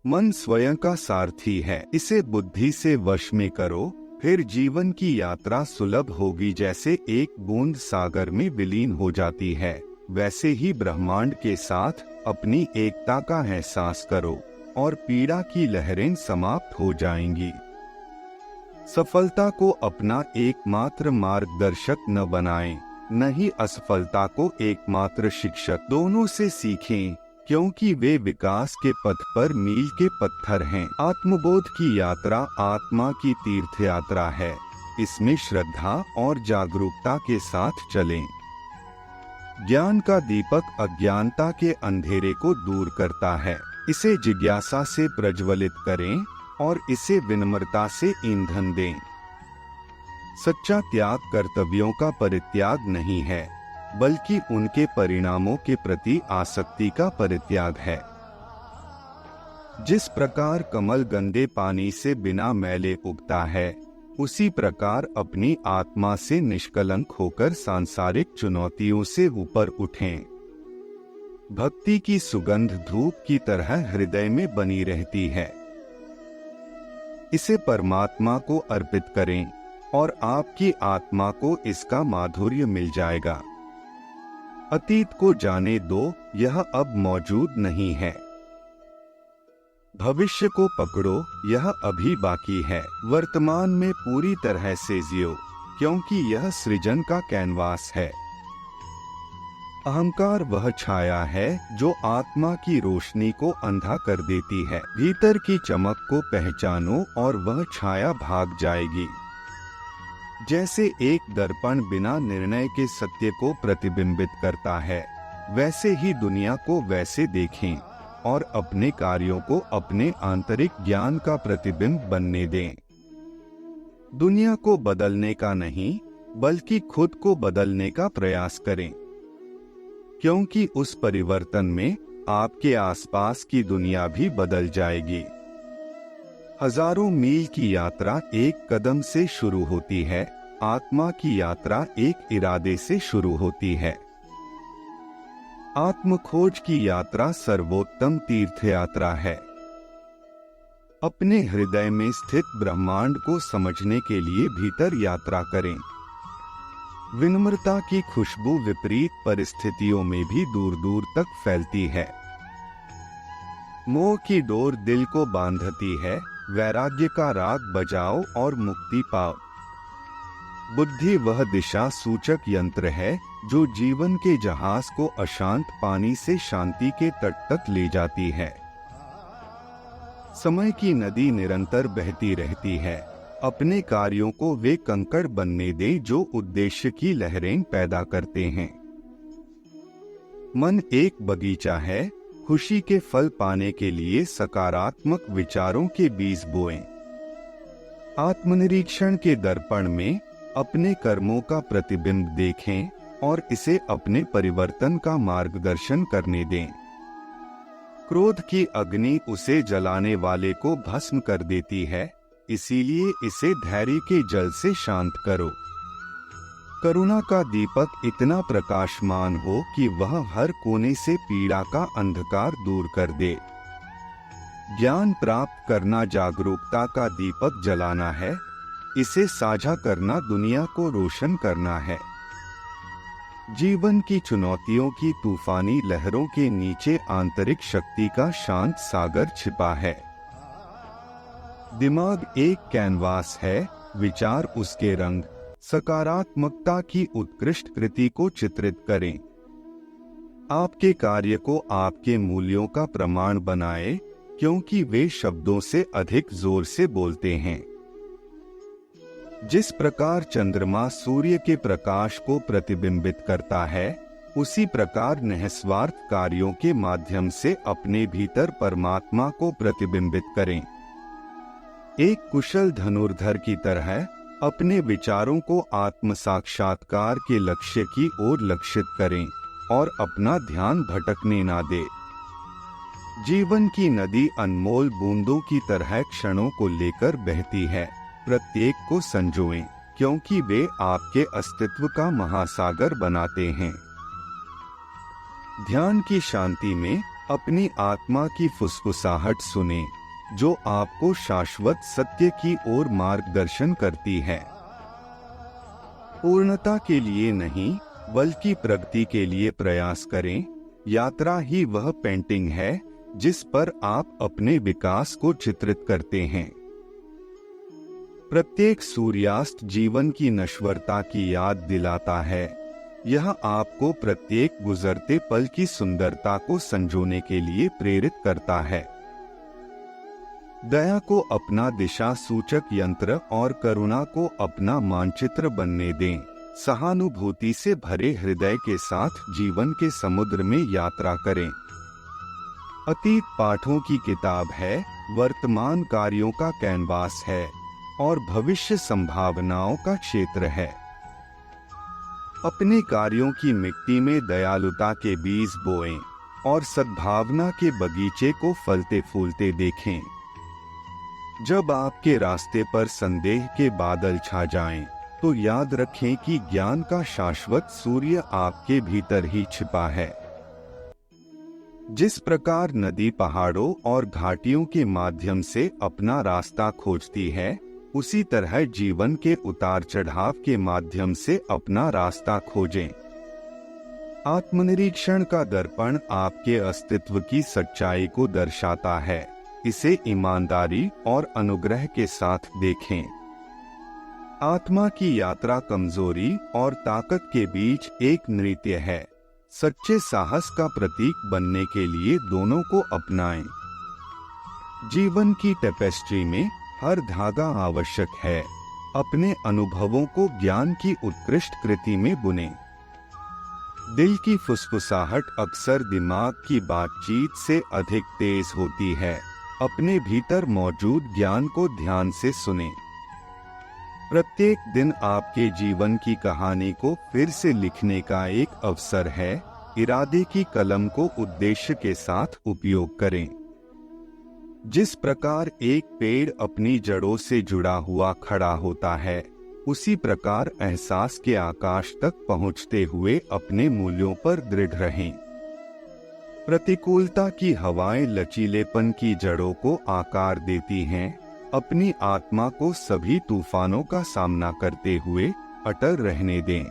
मन स्वयं का सारथी है, इसे बुद्धि से वश में करो, फिर जीवन की यात्रा सुलभ होगी। जैसे एक बूंद सागर में विलीन हो जाती है, वैसे ही ब्रह्मांड के साथ अपनी एकता का एहसास करो और पीड़ा की लहरें समाप्त हो जाएंगी। सफलता को अपना एकमात्र मार्गदर्शक न बनाएं, न ही असफलता को एकमात्र शिक्षक। दोनों से सीखें, क्योंकि वे विकास के पथ पर मील के पत्थर हैं। आत्मबोध की यात्रा आत्मा की तीर्थ यात्रा है। इसमें श्रद्धा और जागरूकता के साथ चलें। ज्ञान का दीपक अज्ञानता के अंधेरे को दूर करता है। इसे जिज्ञासा से प्रज्वलित करें और इसे विनम्रता से ईंधन दें। सच्चा त्याग कर्तव्यों का परित्याग नहीं है, बल्कि उनके परिणामों के प्रति आसक्ति का परित्याग है। जिस प्रकार कमल गंदे पानी से बिना मैले उगता है, उसी प्रकार अपनी आत्मा से निष्कलंक होकर सांसारिक चुनौतियों से ऊपर उठें। भक्ति की सुगंध धूप की तरह हृदय में बनी रहती है। इसे परमात्मा को अर्पित करें और आपकी आत्मा को इसका माधुर्य मिल जाएगा। अतीत को जाने दो, यह अब मौजूद नहीं है। भविष्य को पकड़ो, यह अभी बाकी है। वर्तमान में पूरी तरह से जियो, क्योंकि यह सृजन का कैनवास है। अहंकार वह छाया है जो आत्मा की रोशनी को अंधा कर देती है। भीतर की चमक को पहचानो और वह छाया भाग जाएगी। जैसे एक दर्पण बिना निर्णय के सत्य को प्रतिबिंबित करता है, वैसे ही दुनिया को वैसे देखें और अपने कार्यों को अपने आंतरिक ज्ञान का प्रतिबिंब बनने दें। दुनिया को बदलने का नहीं, बल्कि खुद को बदलने का प्रयास करें, क्योंकि उस परिवर्तन में आपके आसपास की दुनिया भी बदल जाएगी। हजारों मील की यात्रा एक कदम से शुरू होती है। आत्मा की यात्रा एक इरादे से शुरू होती है। आत्मखोज की यात्रा सर्वोत्तम तीर्थ यात्रा है। अपने हृदय में स्थित ब्रह्मांड को समझने के लिए भीतर यात्रा करें। विनम्रता की खुशबू विपरीत परिस्थितियों में भी दूर दूर तक फैलती है। मोह की डोर दिल को बांधती है। वैराग्य का राग बजाओ और मुक्ति पाओ। बुद्धि वह दिशा सूचक यंत्र है जो जीवन के जहाज को अशांत पानी से शांति के तट तक ले जाती है। समय की नदी निरंतर बहती रहती है। अपने कार्यों को वे कंकड़ बनने दें जो उद्देश्य की लहरें पैदा करते हैं। मन एक बगीचा है। खुशी के फल पाने के लिए सकारात्मक विचारों के बीज बोएं। आत्मनिरीक्षण के दर्पण में अपने कर्मों का प्रतिबिंब देखें और इसे अपने परिवर्तन का मार्गदर्शन करने दें। क्रोध की अग्नि उसे जलाने वाले को भस्म कर देती है, इसीलिए इसे धैर्य के जल से शांत करो। करुणा का दीपक इतना प्रकाशमान हो कि वह हर कोने से पीड़ा का अंधकार दूर कर दे। ज्ञान प्राप्त करना जागरूकता का दीपक जलाना है। इसे साझा करना दुनिया को रोशन करना है। जीवन की चुनौतियों की तूफानी लहरों के नीचे आंतरिक शक्ति का शांत सागर छिपा है। दिमाग एक कैनवास है, विचार उसके रंग। सकारात्मकता की उत्कृष्ट कृति को चित्रित करें। आपके कार्य को आपके मूल्यों का प्रमाण बनाएं, क्योंकि वे शब्दों से अधिक जोर से बोलते हैं। जिस प्रकार चंद्रमा सूर्य के प्रकाश को प्रतिबिंबित करता है, उसी प्रकार निस्वार्थ कार्यों के माध्यम से अपने भीतर परमात्मा को प्रतिबिंबित करें। एक कुशल धनुर्धर की तरह अपने विचारों को आत्म साक्षात्कार के लक्ष्य की ओर लक्षित करें और अपना ध्यान भटकने ना दे। जीवन की नदी अनमोल बूंदों की तरह क्षणों को लेकर बहती है। प्रत्येक को संजोएं, क्योंकि वे आपके अस्तित्व का महासागर बनाते हैं। ध्यान की शांति में अपनी आत्मा की फुसफुसाहट सुनें जो आपको शाश्वत सत्य की ओर मार्गदर्शन करती है। पूर्णता के लिए नहीं, बल्कि प्रगति के लिए प्रयास करें। यात्रा ही वह पेंटिंग है जिस पर आप अपने विकास को चित्रित करते हैं। प्रत्येक सूर्यास्त जीवन की नश्वरता की याद दिलाता है। यह आपको प्रत्येक गुजरते पल की सुंदरता को संजोने के लिए प्रेरित करता है। दया को अपना दिशा सूचक यंत्र और करुणा को अपना मानचित्र बनने दें। सहानुभूति से भरे हृदय के साथ जीवन के समुद्र में यात्रा करें। अतीत पाठों की किताब है, वर्तमान कार्यों का कैनवास है और भविष्य संभावनाओं का क्षेत्र है। अपने कार्यों की मिट्टी में दयालुता के बीज बोएं और सद्भावना के बगीचे को फलते फूलते देखें। जब आपके रास्ते पर संदेह के बादल छा जाएं, तो याद रखें कि ज्ञान का शाश्वत सूर्य आपके भीतर ही छिपा है। जिस प्रकार नदी पहाड़ों और घाटियों के माध्यम से अपना रास्ता खोजती है, उसी तरह जीवन के उतार चढ़ाव के माध्यम से अपना रास्ता खोजें। आत्मनिरीक्षण का दर्पण आपके अस्तित्व की सच्चाई को दर्शाता है। इसे ईमानदारी और अनुग्रह के साथ देखें। आत्मा की यात्रा कमजोरी और ताकत के बीच एक नृत्य है। सच्चे साहस का प्रतीक बनने के लिए दोनों को अपनाएं। जीवन की टेपेस्ट्री में हर धागा आवश्यक है। अपने अनुभवों को ज्ञान की उत्कृष्ट कृति में बुनें। दिल की फुसफुसाहट अक्सर दिमाग की बातचीत से अधिक तेज होती है। अपने भीतर मौजूद ज्ञान को ध्यान से सुनें। प्रत्येक दिन आपके जीवन की कहानी को फिर से लिखने का एक अवसर है। इरादे की कलम को उद्देश्य के साथ उपयोग करें। जिस प्रकार एक पेड़ अपनी जड़ों से जुड़ा हुआ खड़ा होता है, उसी प्रकार एहसास के आकाश तक पहुंचते हुए अपने मूल्यों पर दृढ़ रहें। प्रतिकूलता की हवाएं लचीलेपन की जड़ों को आकार देती हैं। अपनी आत्मा को सभी तूफानों का सामना करते हुए अटल रहने दें।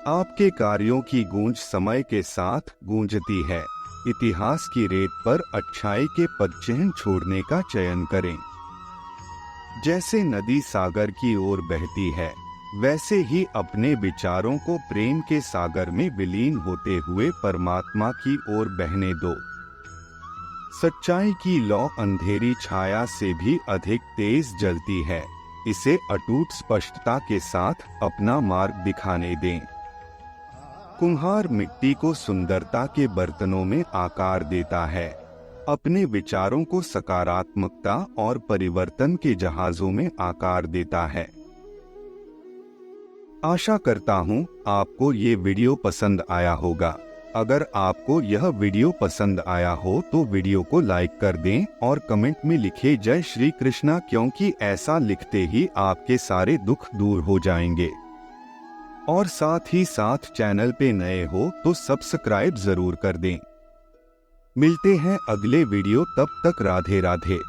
आपके कार्यों की गूंज समय के साथ गूंजती है। इतिहास की रेत पर अच्छाई के पदचिह्न छोड़ने का चयन करें। जैसे नदी सागर की ओर बहती है, वैसे ही अपने विचारों को प्रेम के सागर में विलीन होते हुए परमात्मा की ओर बहने दो। सच्चाई की लौ अंधेरी छाया से भी अधिक तेज जलती है। इसे अटूट स्पष्टता के साथ अपना मार्ग दिखाने दें। कुम्हार मिट्टी को सुंदरता के बर्तनों में आकार देता है। अपने विचारों को सकारात्मकता और परिवर्तन के जहाजों में आकार देता है। आशा करता हूं आपको ये वीडियो पसंद आया होगा। अगर आपको यह वीडियो पसंद आया हो तो वीडियो को लाइक कर दें और कमेंट में लिखे जय श्री कृष्णा, क्योंकि ऐसा लिखते ही आपके सारे दुख दूर हो जाएंगे। और साथ ही साथ चैनल पे नए हो तो सब्सक्राइब जरूर कर दें। मिलते हैं अगले वीडियो, तब तक राधे राधे।